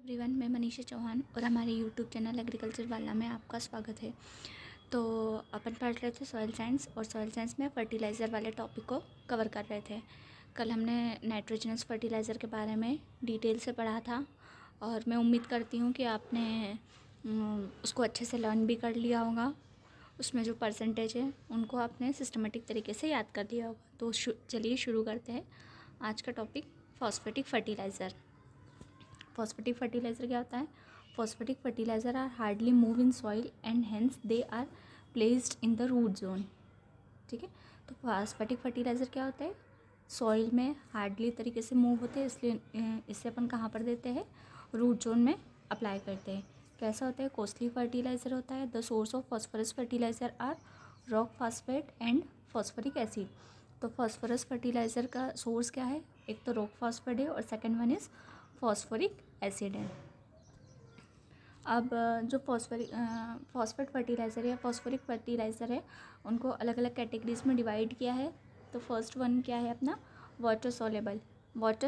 Everyone, मैं मनीषा चौहान और हमारे यूट्यूब चैनल एग्रीकल्चर वाला में आपका स्वागत है। तो अपन पढ़ रहे थे सॉइल साइंस, और सॉइल साइंस में फर्टिलाइज़र वाले टॉपिक को कवर कर रहे थे। कल हमने नाइट्रोजनस फर्टिलाइज़र के बारे में डिटेल से पढ़ा था, और मैं उम्मीद करती हूँ कि आपने उसको अच्छे से लर्न भी कर लिया होगा। उसमें जो परसेंटेज है उनको आपने सिस्टमेटिक तरीके से याद कर लिया होगा। तो चलिए शुरू करते हैं आज का topic, phosphatic fertilizer. Phosphatic fertilizer क्या होता है? Phosphatic fertilizer are hardly move in soil and hence they are placed in the root zone. ठीक है, तो फॉस्फेटिक फर्टिलाइज़र क्या होता है? सॉइल में हार्डली तरीके से मूव होते हैं, इसलिए इससे अपन कहाँ पर देते हैं? रूट जोन में अप्लाई करते हैं। कैसा होता है? कॉस्टली फर्टिलाइज़र होता है। The source of phosphorus fertilizer are rock phosphate and phosphoric acid. तो फॉस्फरस फर्टिलाइज़र का सोर्स क्या है? एक तो रॉक फॉस्फेट है और second one is phosphoric acid है। अब जो फॉस्फेट फर्टिलाइज़र या फॉस्फोरिक फर्टिलाइज़र है, उनको अलग अलग कैटेगरीज में डिवाइड किया है। तो फर्स्ट वन क्या है अपना? Water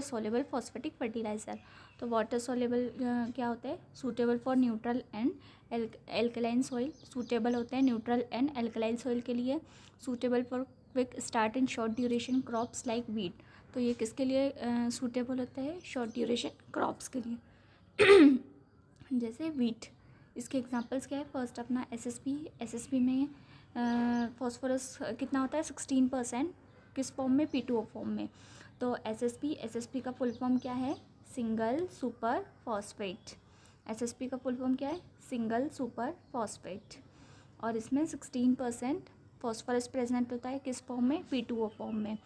soluble phosphatic fertiliser. तो वाटर सोलेबल क्या होता है? Suitable for neutral and alkaline soil. Suitable होते हैं न्यूट्रल एंड एल्कलाइन सॉइल के लिए। Suitable for quick start and short duration crops like wheat. तो ये किसके लिए सूटेबल होता है? शॉर्ट ड्यूरेशन क्रॉप्स के लिए जैसे वीट। इसके एग्जांपल्स क्या है? फर्स्ट अपना एसएसपी में फॉस्फोरस कितना होता है? 16%। किस फॉर्म में? P2O फॉर्म में। तो एसएसपी का फुल फॉर्म क्या है? Single super phosphate. एसएसपी का फुल फॉर्म क्या है? Single super phosphate. और इसमें 16% फॉस्फोरस प्रेजेंट होता है। किस फॉर्म में? P2O फॉर्म में।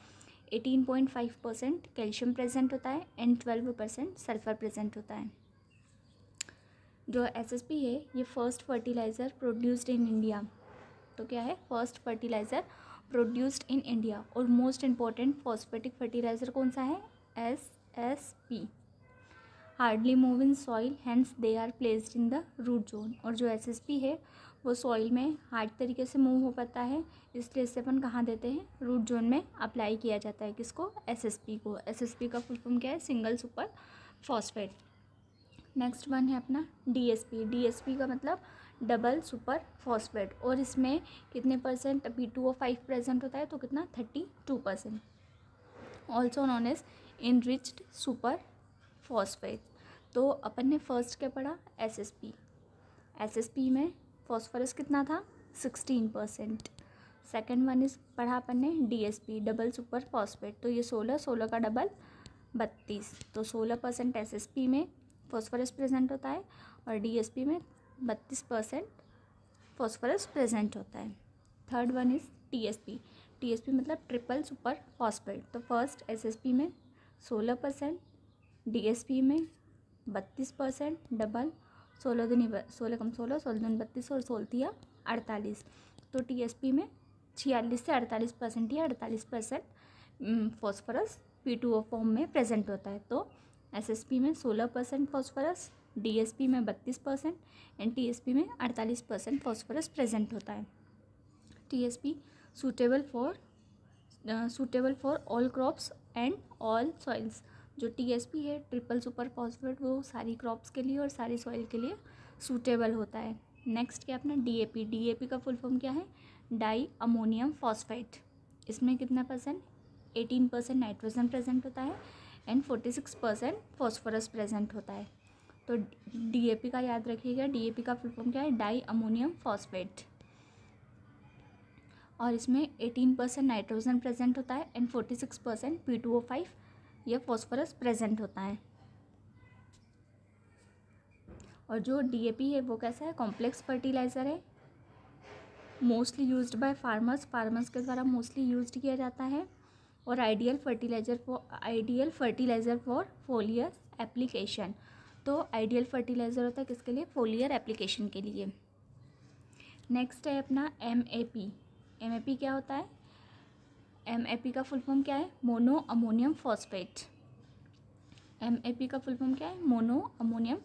18.5% कैल्शियम प्रेजेंट होता है एंड 12% सल्फर प्रेजेंट होता है। जो एसएसपी है ये first fertilizer produced in India. तो क्या है? First fertilizer produced in India. और मोस्ट इम्पॉर्टेंट फॉस्फेटिक फर्टिलाइज़र कौन सा है? SSP. Hardly move in soil hence they are placed in the root zone. और जो एसएसपी है वो सॉइल में हार्ड तरीके से मूव हो पाता है, इसलिए इसे अपन कहाँ देते हैं? रूट जोन में अप्लाई किया जाता है। किसको? एसएसपी को। एसएसपी का फुल फॉर्म क्या है? Single super phosphate. Next one है अपना डीएसपी का मतलब डबल सुपर फॉस्फेट। और इसमें कितने परसेंट P2O5 प्रेजेंट होता है? तो कितना? 32%। Also known as enriched super phosphate. तो अपन ने फर्स्ट क्या पढ़ा? एसएसपी में फॉस्फोरस कितना था? 16%। सेकेंड वन इज पढ़ा अपन ने डीएसपी, डबल सुपर फॉस्फेट। तो ये 16 का डबल 32। तो 16% एसएसपी में फॉस्फोरस प्रेजेंट होता है और डीएसपी में 32% फॉस्फोरस प्रेजेंट होता है। थर्ड वन इज टीएसपी मतलब ट्रिपल सुपर फॉस्फेट। तो फर्स्ट एसएसपी में 16%, डीएसपी में 32%, डबल 16 दूनी 16 कम 16, 16 दूनी 32 और 16 48। तो टीएसपी में 46 से 48% या 48% फॉस्फोरस P2O फॉर्म में प्रेजेंट होता है। तो एसएसपी में 16% फॉस्फोरस, डीएसपी में 32% एंड टीएसपी में 48% फॉस्फोरस प्रेजेंट होता है। TSP suitable for all crops and all soils. जो टीएसपी है ट्रिपल सुपर फॉस्फेट, वो सारी क्रॉप्स के लिए और सारी सॉइल के लिए सूटेबल होता है। नेक्स्ट क्या अपना डीएपी का फुल फॉर्म क्या है? Di ammonium phosphate. इसमें कितना परसेंट? 18% नाइट्रोजन प्रेजेंट होता है एंड 46% फॉस्फोरस प्रेजेंट होता है। तो डीएपी का याद रखिएगा, डीएपी का फुल फॉर्म क्या है? Di ammonium phosphate. और इसमें 18% नाइट्रोजन प्रेजेंट होता है एंड 46% P2O5 या फॉस्फोरस प्रेजेंट होता है। और जो डीएपी है वो कैसा है? कॉम्प्लेक्स फर्टिलाइज़र है, मोस्टली यूज्ड बाय फार्मर्स के द्वारा मोस्टली यूज्ड किया जाता है। और आइडियल फर्टिलाइज़र फॉर फोलियर एप्लीकेशन। तो आइडियल फर्टिलाइज़र होता है किसके लिए? फोलियर एप्लीकेशन के लिए। नेक्स्ट है अपना एमएपी क्या होता है? एमएपी का फुल फॉर्म क्या है? Mono ammonium phosphate. एमएपी का फुल फॉर्म क्या है? Mono ammonium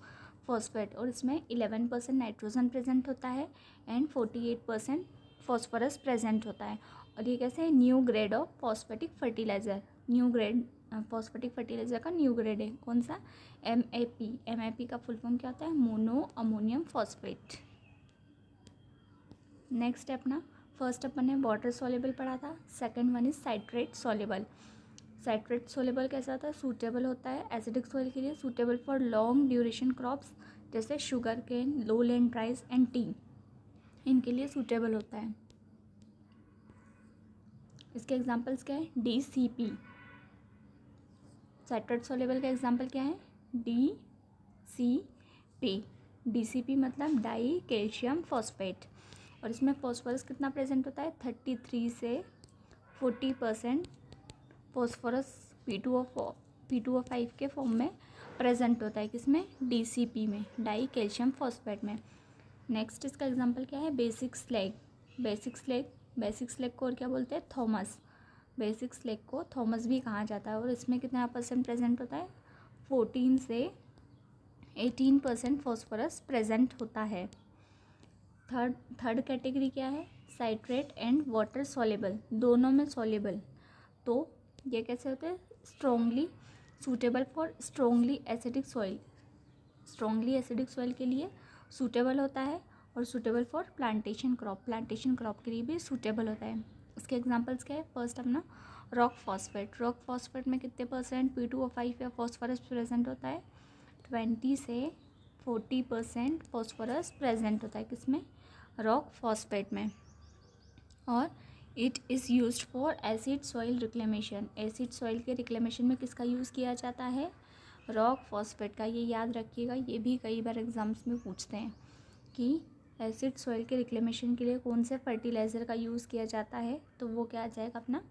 phosphate. और इसमें 11% नाइट्रोजन प्रेजेंट होता है एंड 48% फॉस्फोरस प्रेजेंट होता है। और ये कैसे है? New grade of phosphatic fertiliser. New grade phosphatic fertiliser का न्यू ग्रेड है। कौन सा? MAP। MAP का फुल फॉर्म क्या होता है? Mono ammonium phosphate. नेक्स्ट है अपना, फर्स्ट अपन ने वाटर सॉल्युबल पढ़ा था, second one is citrate soluble. Citrate soluble कैसा होता है? सूटेबल होता है एसिडिक सॉइल के लिए, suitable for long duration crops जैसे sugar cane, lowland rice and tea, इनके लिए सूटेबल होता है। इसके एग्जांपल्स क्या है? DCP। साइट्रेट सॉल्युबल का एग्जांपल क्या है? DCP। DCP मतलब डाई कैल्शियम फॉस्फेट, और इसमें फॉस्फोरस कितना प्रेजेंट होता है? 33 से 40% फॉस्फोरस P2O5 के फॉर्म में प्रेजेंट होता है। किसमें? DCP में, डाई कैल्शियम फॉस्फेट में। नेक्स्ट इसका एग्जांपल क्या है? Basic slag. बेसिक स्लैग को और क्या बोलते हैं? थॉमस। बेसिक स्लैग को थॉमस भी कहा जाता है, और इसमें कितना % प्रेजेंट होता है? 14 से 18% फॉस्फोरस प्रेजेंट होता है। थर्ड कैटेगरी क्या है? साइट्रेट एंड वाटर सॉल्युबल, दोनों में सॉल्युबल। तो ये कैसे होते हैं? Strongly suitable for strongly acidic soil. Strongly acidic soil के लिए सूटेबल होता है, और सूटेबल फॉर प्लांटेशन क्रॉप के लिए भी सूटेबल होता है। इसके एग्जांपल्स क्या है? फर्स्ट अपना रॉक फॉस्फेट में कितने % P2O5 या फॉस्फोरस प्रेजेंट होता है? 20 से 40% फॉस्फोरस प्रेजेंट होता है। किसमें? रॉक फॉस्फेट में। और it is used for acid soil reclamation. Acid soil के रिक्लेमेशन में किसका यूज़ किया जाता है? रॉक फॉस्फेट का। ये याद रखिएगा, ये भी कई बार एग्जाम्स में पूछते हैं कि एसिड सॉइल के रिक्लेमेशन के लिए कौन से फर्टिलाइज़र का यूज़ किया जाता है, तो वो क्या आ जाएगा? अपना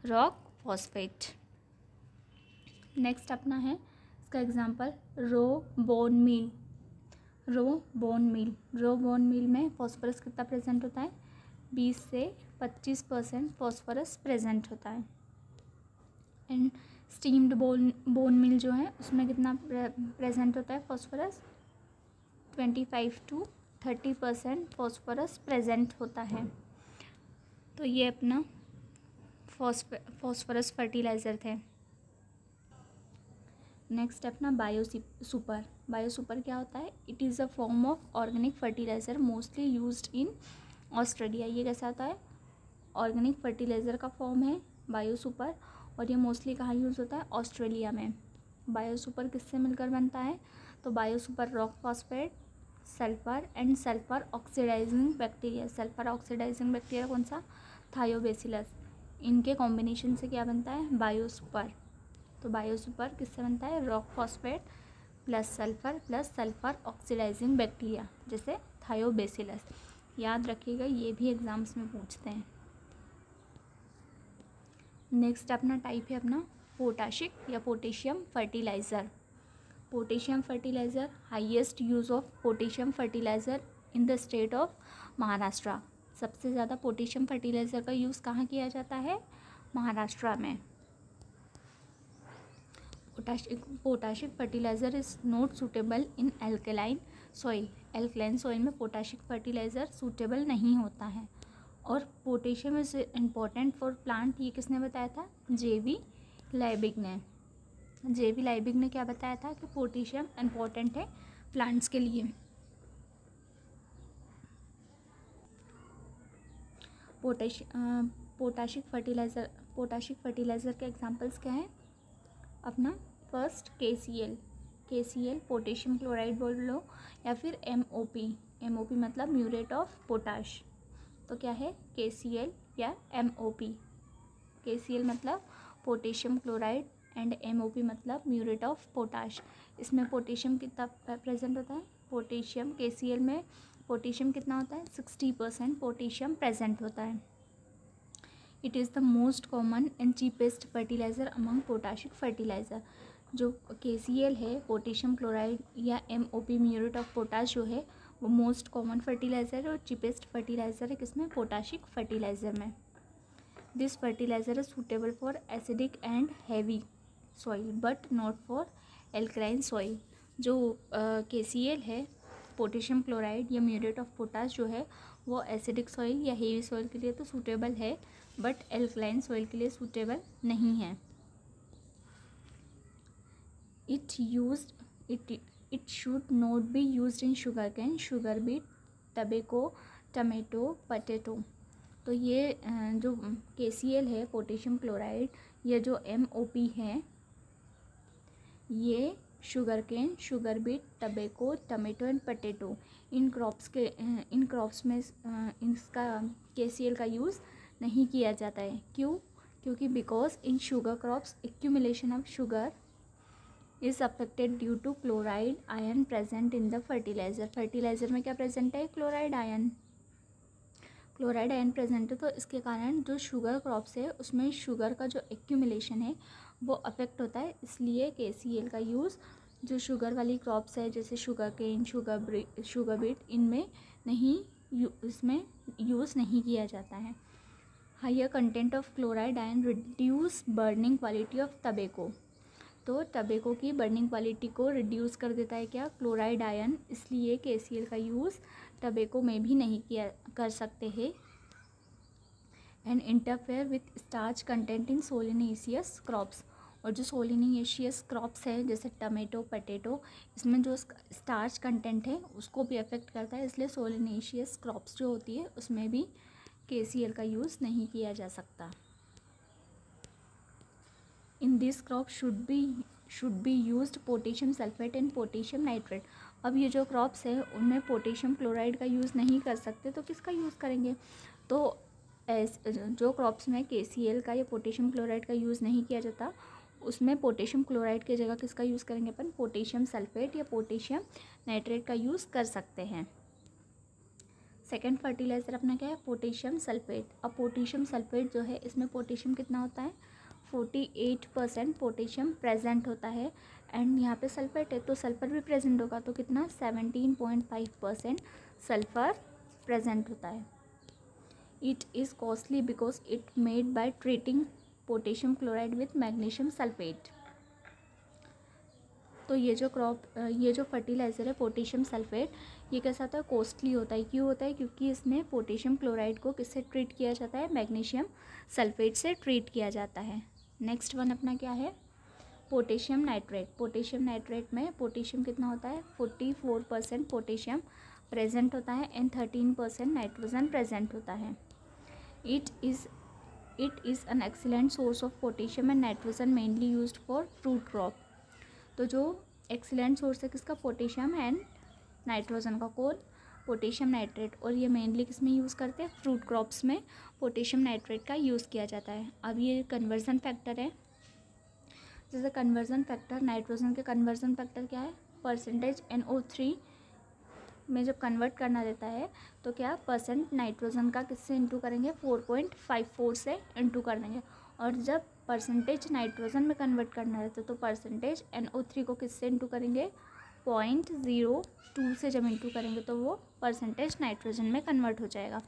रॉक फॉस्फेट। नेक्स्ट अपना है इसका एग्जांपल रो बोन मील में फॉस्फोरस कितना प्रेजेंट होता है? 20 से 25% फॉस्फोरस प्रेजेंट होता है। एंड स्टीम्ड बोन मिल जो है उसमें कितना प्रेजेंट होता है फॉस्फोरस? 25 to 30% फॉस्फोरस प्रेजेंट होता है। तो ये अपना फॉस्फोरस फर्टिलाइज़र थे। नेक्स्ट अपना बायोसुपर क्या होता है? It is a form of organic fertiliser mostly used in Australia. ये कैसा होता है? ऑर्गेनिक फर्टिलाइज़र का फॉर्म है बायोसुपर, और ये मोस्टली कहाँ यूज़ होता है? ऑस्ट्रेलिया में। बायोसुपर किससे मिलकर बनता है? तो biosuper rock phosphate, sulphur and sulphur oxidising bacteria. Sulphur oxidising bacteria कौन सा? थायोबैसिलस। इनके कॉम्बिनेशन से क्या बनता है? बायोसुपर। तो बायोसुपर किससे बनता है? Rock phosphate plus sulphur oxidising bacteria जैसे थायोबैसिलस। याद रखिएगा, ये भी एग्जाम्स में पूछते हैं। नेक्स्ट अपना टाइप है अपना पोटाशिक या potassium fertiliser. Potassium fertiliser, highest use of potassium fertiliser in the state of Maharashtra. सबसे ज़्यादा पोटेशियम फर्टिलाइज़र का यूज़ कहाँ किया जाता है? महाराष्ट्र में। Potassic fertiliser is not suitable in alkaline soil. Alkaline soil में पोटाशिक फर्टिलाइज़र सूटेबल नहीं होता है। और potassium is important for plant, ये किसने बताया था? J.V. लाइबिग ने क्या बताया था कि पोटेशियम इम्पॉर्टेंट है प्लांट्स के लिए। पोटाशिक फर्टिलाइज़र के एग्जांपल्स क्या हैं? अपना फर्स्ट KCl पोटेशियम क्लोराइड बोल लो, या फिर MOP मतलब म्यूरेट ऑफ पोटाश। तो क्या है? KCl या MOP। KCl मतलब पोटेशियम क्लोराइड एंड MOP मतलब म्यूरेट ऑफ पोटाश। इसमें पोटेशियम कितना प्रेजेंट होता है? पोटेशियम KCl में पोटेशियम कितना होता है? 60% पोटेशियम प्रेजेंट होता है। It is the most common and cheapest fertiliser among potassic fertiliser. जो KCl है, पोटेशियम क्लोराइड या MOP म्यूरेट ऑफ पोटाश जो है वो मोस्ट कॉमन फर्टिलाइज़र और चीपेस्ट फर्टिलाइज़र है। किसमें? पोटाशिक फर्टिलाइज़र में। This fertiliser is suitable for acidic and heavy soil but not for alkaline soil. जो KCl है, पोटेशियम क्लोराइड या म्यूरेट ऑफ पोटाश जो है वो एसिडिक सॉइल या हेवी सॉइल के लिए तो सूटेबल है, बट एल्कलाइन सॉइल के लिए सूटेबल नहीं है। It should not be used in sugarcane, sugar beet, tobacco, tomato, potato। तो ये जो KCl है, पोटेशियम क्लोराइड, ये जो MOP है, ये sugar cane, sugar beet, tobacco, tomato and potato, इन क्रॉप्स में इसका KCl का यूज़ नहीं किया जाता है। क्यों? क्योंकि because in sugar crops accumulation of sugar is affected due to chloride ion present in the fertilizer. Fertilizer में क्या प्रेजेंट है? क्लोराइड आयन प्रेजेंट है। तो इसके कारण जो शुगर क्रॉप्स है उसमें शुगर का जो एक्यूमुलेशन है वो अफेक्ट होता है। इसलिए KCl का यूज़ जो शुगर वाली क्रॉप्स है जैसे शुगर केन, शुगर बीट, इनमें इसमें यूज़ नहीं किया जाता है। Higher content of chloride ion reduce burning quality of tobacco. तो टबेको की बर्निंग क्वालिटी को रिड्यूस कर देता है क्या? Chloride ion. इसलिए KCl का यूज़ टबेको में भी नहीं कर सकते हैं। And interfere with starch content in solanaceous crops. और जो सोलिनेशियस क्रॉप्स है जैसे टमेटो, पटेटो, इसमें जो स्टार्च कंटेंट है उसको भी अफेक्ट करता है। इसलिए सोलिनेशियस क्रॉप्स जो होती है उसमें भी KCl का यूज़ नहीं किया जा सकता। In this crop should be used potassium sulphate and potassium nitrate. अब ये जो क्रॉप्स है उनमें पोटेशियम क्लोराइड का यूज़ नहीं कर सकते तो किसका यूज़ करेंगे? तो जो क्रॉप्स में KCl का या पोटेशियम क्लोराइड का यूज़ नहीं किया जाता उसमें पोटेशियम क्लोराइड की जगह किसका यूज़ करेंगे अपन? पोटेशियम सल्फेट या पोटेशियम नाइट्रेट का यूज़ कर सकते हैं। सेकेंड फर्टिलाइज़र अपना क्या है? Potassium sulphate. अब पोटेशियम सल्फेट जो है इसमें पोटेशियम कितना होता है? 48% पोटेशियम प्रेजेंट होता है। एंड यहाँ पे सल्फेट है तो सल्फर भी प्रेजेंट होगा तो कितना? 17.5% सल्फर प्रेजेंट होता है। It is costly because it made by treating potassium chloride with magnesium sulphate. तो ये जो फर्टिलाइज़र है पोटेशियम सल्फेट, ये कैसा होता है? कॉस्टली होता है। क्यों होता है? क्योंकि इसमें पोटेशियम क्लोराइड को किससे ट्रीट किया जाता है? मैग्नीशियम सल्फेट से ट्रीट किया जाता है। नेक्स्ट वन अपना क्या है? Potassium nitrate. पोटेशियम नाइट्रेट में पोटेशियम कितना होता है? 44% पोटेशियम प्रेजेंट होता है एंड 13% नाइट्रोजन प्रेजेंट होता है। It is an excellent source of potassium and nitrogen mainly used for fruit crop. तो जो एक्सीलेंट सोर्स है किसका? पोटेशियम एंड नाइट्रोजन का। कौन? Potassium nitrate. और ये मेनली किस में यूज़ करते हैं? फ्रूट क्रॉप्स में पोटेशियम नाइट्रेट का यूज़ किया जाता है। अब ये कन्वर्जन फैक्टर है। जैसे कन्वर्जन फैक्टर, नाइट्रोजन के कन्वर्जन फैक्टर क्या है? परसेंटेज NO3 में जब कन्वर्ट करना रहता है तो क्या परसेंट नाइट्रोजन का किससे इंटू करेंगे? 4.54 से इंटू कर देंगे। और जब परसेंटेज नाइट्रोजन में कन्वर्ट करना रहता है तो परसेंटेज NO3 को किससे इंटू करेंगे? 0.02 से जब इंटू करेंगे तो वो परसेंटेज नाइट्रोजन में कन्वर्ट हो जाएगा।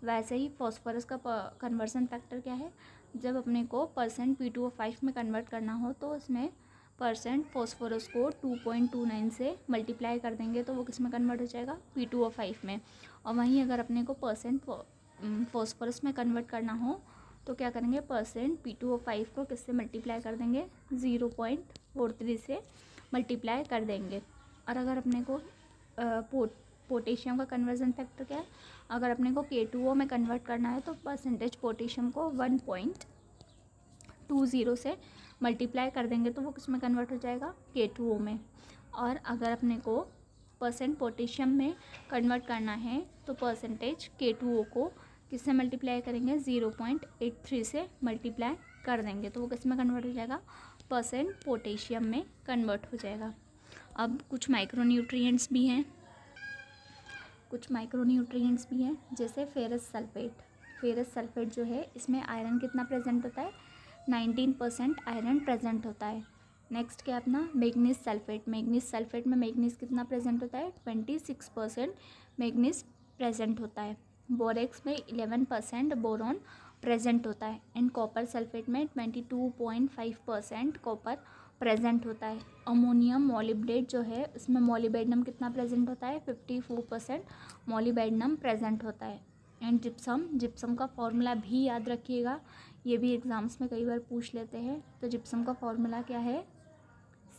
वैसे ही फॉस्फोरस का कन्वर्सन फैक्टर क्या है? जब अपने को परसेंट P2O5 में कन्वर्ट करना हो तो उसमें परसेंट फॉस्फोरस को 2.29 से मल्टीप्लाई कर देंगे तो वो किस में कन्वर्ट हो जाएगा? P2O5 में। और वहीं अगर अपने को परसेंट फॉस्फोरस में कन्वर्ट करना हो तो क्या करेंगे? परसेंट P2O5 को किससे मल्टीप्लाई कर देंगे? 0.43 से मल्टीप्लाई कर देंगे। और अगर अपने को पोटेशियम का कन्वर्जन फैक्टर क्या है? अगर अपने को K2O में कन्वर्ट करना है तो परसेंटेज पोटेशियम को 1.20 से मल्टीप्लाई कर देंगे तो वो किस में कन्वर्ट हो जाएगा? K2O में। और अगर अपने को परसेंट पोटेशियम में कन्वर्ट करना है तो परसेंटेज K2O को किससे मल्टीप्लाई करेंगे? 0.83 से मल्टीप्लाई कर देंगे तो वो किस में कन्वर्ट हो जाएगा? परसेंट पोटेशियम में कन्वर्ट हो जाएगा। अब कुछ माइक्रोन्यूट्रिएंट्स भी हैं जैसे फेरस सल्फेट जो है इसमें आयरन कितना प्रेजेंट होता है? 19% आयरन प्रेजेंट होता है। नेक्स्ट क्या अपना? मैग्नीज सल्फेट में मैग्नीज कितना प्रेजेंट होता है? 26% मैग्नीज प्रेजेंट होता है। बोरेक्स में 11% बोरॉन प्रेजेंट होता है। एंड कॉपर सल्फेट में 22.5% कॉपर प्रेजेंट होता है। अमोनियम मॉलिब्डेट जो है उसमें मॉलिबेडनम कितना प्रेजेंट होता है? 54% मॉलिबेडनम प्रेजेंट होता है। एंड जिप्सम का फॉर्मूला भी याद रखिएगा, ये भी एग्जाम्स में कई बार पूछ लेते हैं। तो जिप्सम का फॉर्मूला क्या है?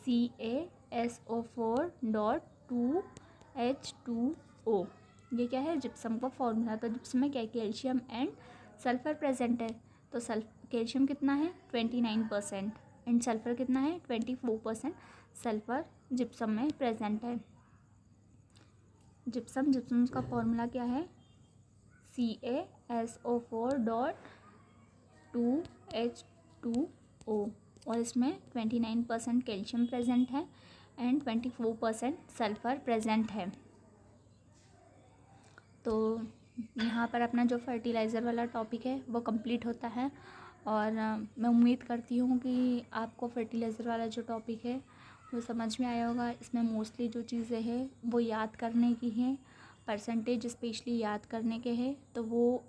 CaSO4.2H2O। ये क्या है, जिप्सम का फॉर्मूला। तो जिप्सम में क्या है, कैल्शियम एंड सल्फर प्रेजेंट है। तो कैल्शियम कितना है 29% एंड सल्फर कितना है 24%। सल्फर जिप्सम में प्रेजेंट है। जिप्सम का फॉर्मूला क्या है, CaSO4.2H2O और इसमें 29% कैल्शियम प्रेजेंट है एंड 24% सल्फर प्रेजेंट है। तो यहाँ पर अपना जो फर्टिलाइज़र वाला टॉपिक है वो कंप्लीट होता है। और मैं उम्मीद करती हूँ कि आपको फर्टिलाइज़र वाला जो टॉपिक है वो समझ में आया होगा। इसमें मोस्टली जो चीज़ें हैं वो याद करने की हैं, परसेंटेज स्पेशली याद करने के हैं। तो वो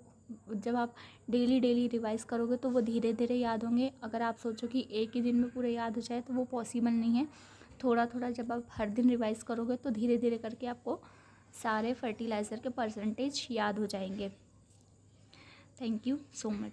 जब आप डेली रिवाइज़ करोगे तो वो धीरे धीरे याद होंगे। अगर आप सोचो कि एक ही दिन में पूरे याद हो जाए तो वो पॉसिबल नहीं है। थोड़ा थोड़ा जब आप हर दिन रिवाइज़ करोगे तो धीरे धीरे करके आपको सारे फर्टिलाइज़र के परसेंटेज याद हो जाएंगे। Thank you so much.